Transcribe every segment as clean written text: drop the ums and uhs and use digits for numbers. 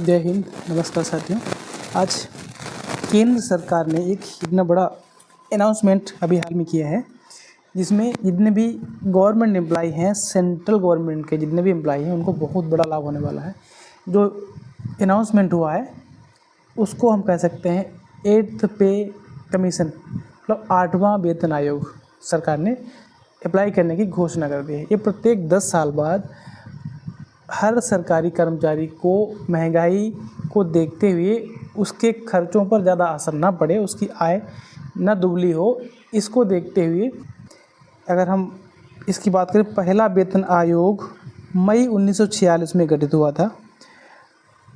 जय हिंद। नमस्कार साथियों। आज केंद्र सरकार ने एक इतना बड़ा अनाउंसमेंट अभी हाल में किया है, जिसमें जितने भी गवर्नमेंट एम्प्लॉई हैं, सेंट्रल गवर्नमेंट के जितने भी एम्प्लॉई हैं, उनको बहुत बड़ा लाभ होने वाला है। जो अनाउंसमेंट हुआ है उसको हम कह सकते हैं 8th पे कमीशन, मतलब 8वां वेतन आयोग सरकार ने अप्लाई करने की घोषणा कर दी है। ये प्रत्येक 10 साल बाद हर सरकारी कर्मचारी को महंगाई को देखते हुए उसके खर्चों पर ज़्यादा असर ना पड़े, उसकी आय ना दुबली हो, इसको देखते हुए अगर हम इसकी बात करें, पहला वेतन आयोग मई 1946 में गठित हुआ था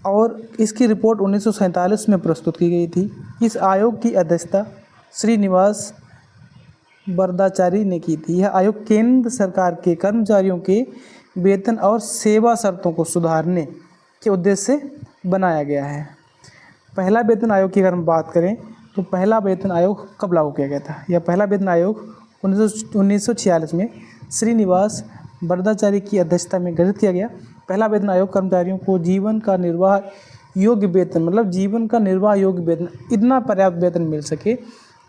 और इसकी रिपोर्ट 1947 में प्रस्तुत की गई थी। इस आयोग की अध्यक्षता श्रीनिवास बरदाचारी ने की थी। यह आयोग केंद्र सरकार के कर्मचारियों के वेतन और सेवा शर्तों को सुधारने के उद्देश्य से बनाया गया है। पहला वेतन आयोग की अगर हम बात करें तो पहला वेतन आयोग कब लागू किया गया था? यह पहला वेतन आयोग 1946 में श्रीनिवास बरदाचारी की अध्यक्षता में गठित किया गया। पहला वेतन आयोग कर्मचारियों को जीवन का निर्वाह योग्य वेतन, मतलब जीवन का निर्वाह योग्य वेतन, इतना पर्याप्त वेतन मिल सके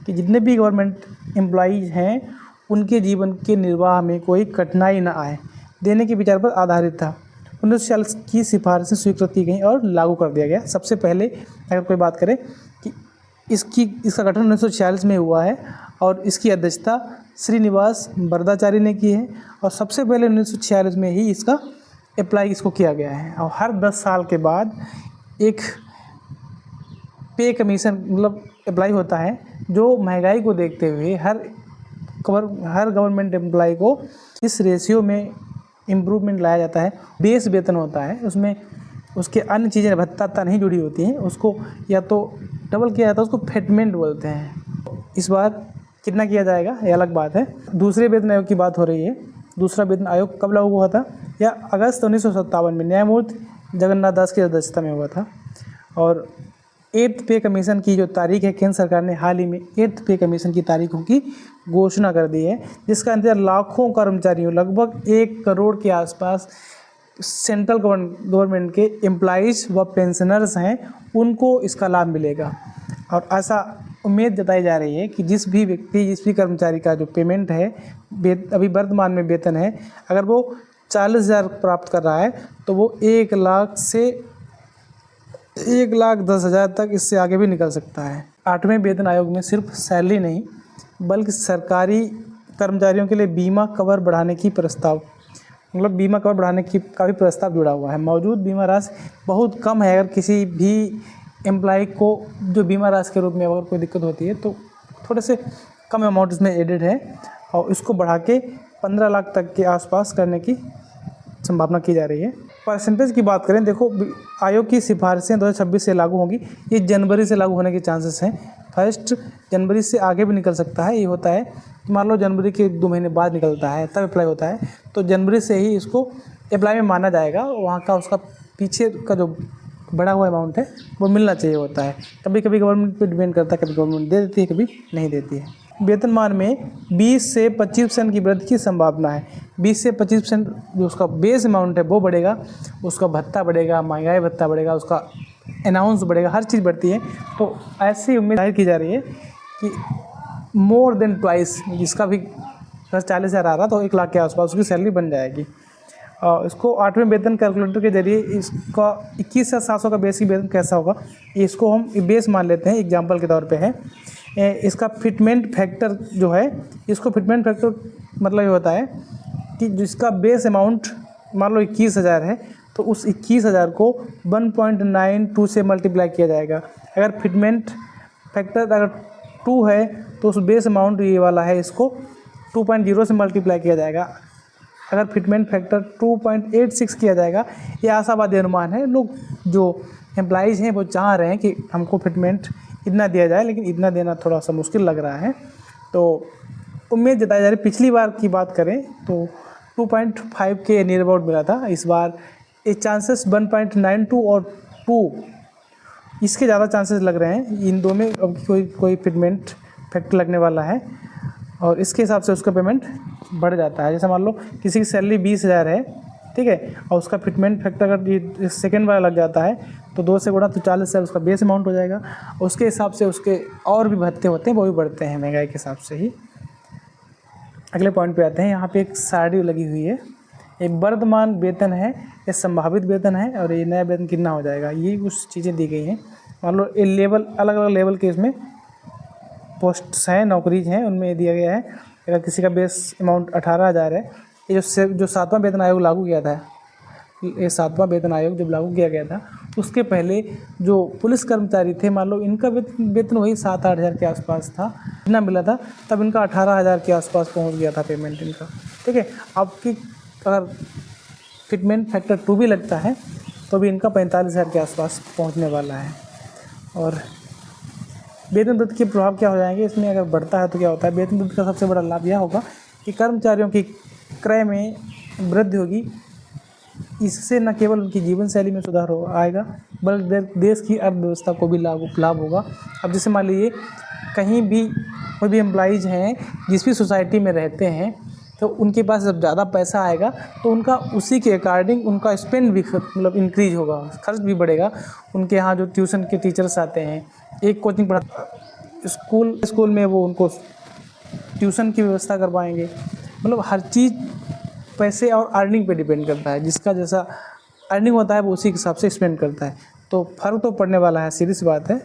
कि जितने भी गवर्नमेंट एम्प्लॉईज हैं उनके जीवन के निर्वाह में कोई कठिनाई न आए, देने के विचार पर आधारित था। 1946 की सिफारिशें स्वीकृत की गई और लागू कर दिया गया। सबसे पहले अगर कोई बात करें कि इसका गठन 1946 में हुआ है और इसकी अध्यक्षता श्रीनिवास बरदाचारी ने की है और सबसे पहले 1946 में ही इसको किया गया है। और हर 10 साल के बाद एक पे कमीशन मतलब अप्लाई होता है, जो महंगाई को देखते हुए हर गवर्नमेंट एम्प्लॉय को इस रेशियो में इम्प्रूवमेंट लाया जाता है। बेस वेतन होता है, उसमें उसके अन्य चीज़ें भत्ता नहीं जुड़ी होती हैं, उसको या तो डबल किया जाता है, उसको फेटमेंट बोलते हैं। इस बार कितना किया जाएगा ये अलग बात है। दूसरे वेतन आयोग की बात हो रही है। दूसरा वेतन आयोग कब लागू हुआ था? यह अगस्त 1957 में न्यायमूर्ति जगन्नाथ दास की अध्यक्षता में हुआ था। और 8th पे कमीशन की जो तारीख है, केंद्र सरकार ने हाल ही में 8th पे कमीशन की तारीखों की घोषणा कर दी है, जिसका इंतजार लाखों कर्मचारियों, लगभग 1 करोड़ के आसपास सेंट्रल गवर्नमेंट के एम्प्लॉइज़ व पेंशनर्स हैं, उनको इसका लाभ मिलेगा। और ऐसा उम्मीद जताई जा रही है कि जिस भी कर्मचारी का जो पेमेंट है, अभी वर्तमान में वेतन है, अगर वो 40,000 प्राप्त कर रहा है तो वो 1 लाख से 1,10,000 तक इससे आगे भी निकल सकता है। 8वें वेतन आयोग में सिर्फ सैलरी नहीं बल्कि सरकारी कर्मचारियों के लिए बीमा कवर बढ़ाने की प्रस्ताव का भी प्रस्ताव जुड़ा हुआ है। मौजूद बीमा राशि बहुत कम है। अगर किसी भी एम्प्लॉय को जो बीमा राशि के रूप में अगर कोई दिक्कत होती है तो थोड़े से कम अमाउंट इसमें एडेड है और इसको बढ़ा के 15 लाख तक के आसपास करने की संभावना की जा रही है। परसेंटेज की बात करें, देखो आयोग की सिफारिशें 2026 से लागू होंगी। ये जनवरी से लागू होने के चांसेस हैं। 1 जनवरी से आगे भी निकल सकता है। ये होता है मान लो जनवरी के 2 महीने बाद निकलता है तब अप्लाई होता है, तो जनवरी से ही इसको अप्लाई में माना जाएगा। वहाँ का उसका पीछे का जो बढ़ा हुआ अमाउंट है वो मिलना चाहिए होता है। कभी कभी गवर्नमेंट पे डिपेंड करता है, कभी गवर्नमेंट दे देती है, कभी नहीं देती है। वेतनमान में 20 से 25% की वृद्धि की संभावना है। 20 से 25% जो उसका बेस अमाउंट है वो बढ़ेगा, उसका भत्ता बढ़ेगा, महंगाई भत्ता बढ़ेगा, उसका अनाउंस बढ़ेगा, हर चीज़ बढ़ती है। तो ऐसी उम्मीद जाहिर की जा रही है कि मोर देन ट्वाइस, जिसका भी 40,000 आ रहा तो 1 लाख के आसपास उसकी सैलरी बन जाएगी। इसको 8वें वेतन कैलकुलेटर के जरिए इसका 21,700 का बेसिक वेतन कैसा होगा, इसको हम बेस मान लेते हैं, एग्जाम्पल के तौर पे है। इसका फिटमेंट फैक्टर जो है, इसको फिटमेंट फैक्टर मतलब ये होता है कि जिसका बेस अमाउंट मान लो 21,000 है तो उस 21,000 को 1.92 से मल्टीप्लाई किया जाएगा। अगर फिटमेंट फैक्टर अगर 2 है तो उस बेस अमाउंट ये वाला है, इसको 2.0 से मल्टीप्लाई किया जाएगा। अगर फिटमेंट फैक्टर 2.86 किया जाएगा। ये आशावादी अनुमान है। लोग जो एम्प्लॉइज़ हैं वो चाह रहे हैं कि हमको फिटमेंट इतना दिया जाए, लेकिन इतना देना थोड़ा सा मुश्किल लग रहा है, तो उम्मीद जताई जा रही है। पिछली बार की बात करें तो 2.5 के नियर अबाउट मिला था। इस बार ये चांसेस 1.92 और 2 इसके ज़्यादा चांसेस लग रहे हैं। इन दो में अब कोई फिटमेंट फैक्टर लगने वाला है और इसके हिसाब से उसका पेमेंट बढ़ जाता है। जैसे मान लो किसी की सैलरी 20,000 है ठीक है। और उसका फिटमेंट फैक्टर अगर ये सेकेंड वाला लग जाता है तो 2 से गुणा तो 40,000 उसका बेस अमाउंट हो जाएगा। उसके हिसाब से उसके और भी भत्ते होते हैं, वो भी बढ़ते हैं महंगाई के हिसाब से ही। अगले पॉइंट पे आते हैं। यहाँ पे एक सारणी लगी हुई है, एक वर्तमान वेतन है, ये संभावित वेतन है और ये नया वेतन कितना हो जाएगा, ये कुछ चीज़ें दी गई हैं। मान लो ये लेवल, अलग अलग लेवल के इसमें पोस्ट्स हैं, नौकरीज हैं, उनमें ये दिया गया है। अगर किसी का बेस अमाउंट 18,000 है, ये जो 7वां वेतन आयोग लागू किया था, ये 7वां वेतन आयोग जब लागू किया गया था उसके पहले जो पुलिस कर्मचारी थे, मान लो इनका वेतन वही 7-8 हज़ार के आसपास था, इतना मिला था, तब इनका 18,000 के आसपास पहुंच गया था पेमेंट इनका, ठीक है। आपकी अगर फिटमेंट फैक्टर 2 भी लगता है तो भी इनका 45,000 के आसपास पहुंचने वाला है। और वेतन वृद्धि के प्रभाव क्या हो जाएंगे इसमें, अगर बढ़ता है तो क्या होता है। वेतन वृद्धि का सबसे बड़ा लाभ यह होगा कि कर्मचारियों की क्रय में वृद्धि होगी। इससे न केवल उनकी जीवन शैली में सुधार हो आएगा, बल्कि देश की अर्थव्यवस्था को भी लाभ होगा। अब जैसे मान लीजिए कहीं भी कोई भी एम्प्लॉइज़ हैं जिस भी सोसाइटी में रहते हैं, तो उनके पास जब ज़्यादा पैसा आएगा तो उनका उसी के अकॉर्डिंग उनका स्पेंड भी मतलब इंक्रीज होगा, खर्च भी बढ़ेगा। उनके यहाँ जो ट्यूशन के टीचर्स आते हैं, एक कोचिंग पढ़ा स्कूल में वो उनको ट्यूशन की व्यवस्था करवाएंगे। मतलब हर चीज़ पैसे और अर्निंग पे डिपेंड करता है, जिसका जैसा अर्निंग होता है वो उसी के हिसाब से स्पेंड करता है। तो फ़र्क तो पड़ने वाला है, सीधी सी बात है।